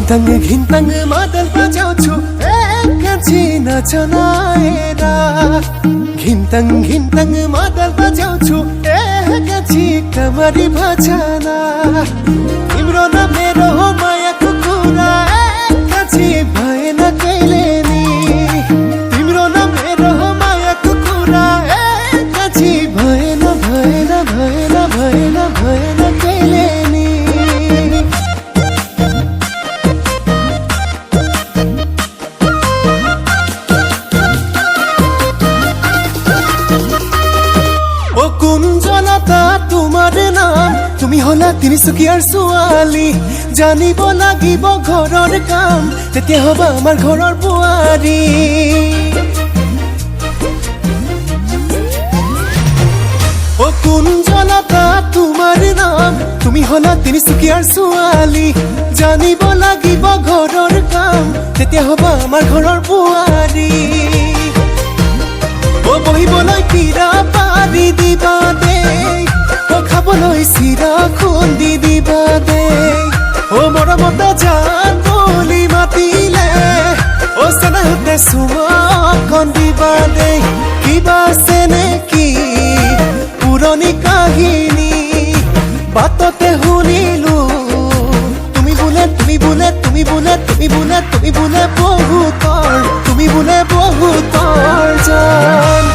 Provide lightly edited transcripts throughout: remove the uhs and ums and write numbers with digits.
घिन्तङ मादल बजाउँछु एकैछी नचनाएर घिन्तङ मादल बजाउँछु एकैछी कमरी भजना तिम्रो न मेरो हो मायाको कुरा एकैछी भएन कहिले नि तिम्रो न मेरो हो मायाको कुरा एकैछी भएन भएन भएन भएन भएन कहिले नि তোমার নাম তুমি হলা তিনিচুকীয়াৰ ছোৱালী জানিব লাগিব ঘৰৰ কাম তেতিয়া হ'ব আমাৰ ঘৰৰ বোৱাৰী ও কুঞ্জলতা তোমাৰ নাম তুমি হলা তিনিচুকীয়াৰ ছোৱালী জানিব লাগিব ঘৰৰ কাম তেতিয়া হ'ব আমাৰ ঘৰৰ বোৱাৰী ও বহিবলৈ পীৰা পাৰি দিবা দেই খাবলৈ চিৰা খুন্দি দিবা দেই ও মৰমতে জান বুলি মাতিলে ও চেনেহতে চুমাখন দিবা দেই কিবা আছে নেকি পুৰণি কাহিনী বাটতে শুনিলো তুমি বোলে তুমি বোলে তুমি বোলে তুমি বোলে তুমি বোলে বহুতৰ তুমি বোলে বহুতৰ জান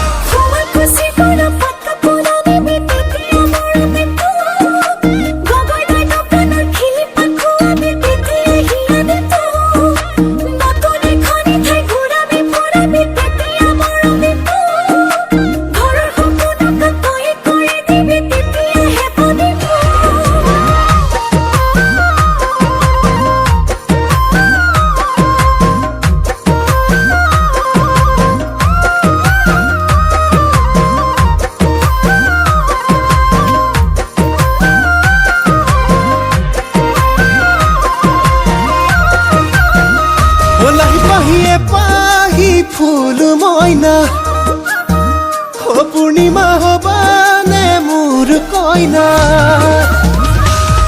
পাহি ফুল মইনা ও পূৰ্ণিমা হবানে মোৰ কইনা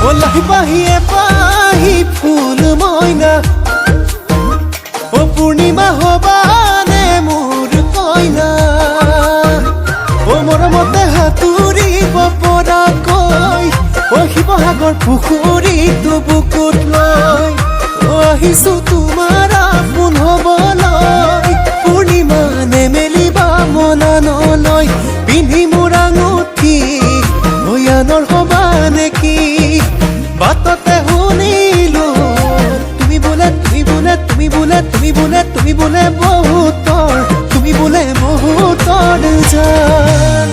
ও লাহি পাহিয়ে পাহি ফুল মইনা ও পূৰ্ণিমা হবানে মোৰ কইনা ও মৰমতে সাঁতুৰিব পৰাকৈ ও শিৱসাগৰ পুখুৰীটো বুকুত লৈ ও আহিছো তোমাৰ আপোন হবলৈ পূৰ্ণিমা নেমেলিবা মনা নলয় পিন্ধি মোৰ আঙুঠি ভয়ানৰ হবা নেকি বাটতে শুনিলো তুমি বোলে তুমি বোলে তুমি বোলে তুমি বোলে তুমি বোলে বহুতৰ তুমি বোলে বহুতৰ জান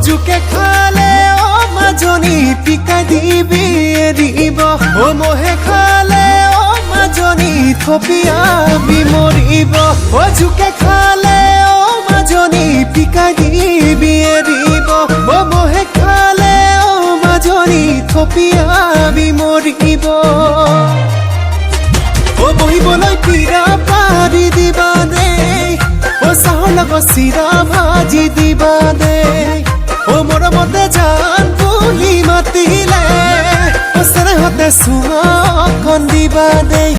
জুকে খালে ও মাজনী পিকাই দিবি এৰিব ও মহে খালে ও মাজনী থপিয়াবি মৰিব ও জুকে খালে ও মাজনী পিকাই দিবি এৰিব ও মহে খালে ও মাজনী থপিয়াবি মৰিব ও বহিবলৈ পীৰা পাৰি দিবা দেই ও চাহৰ লগত চিৰা ভাজি দিবা দেই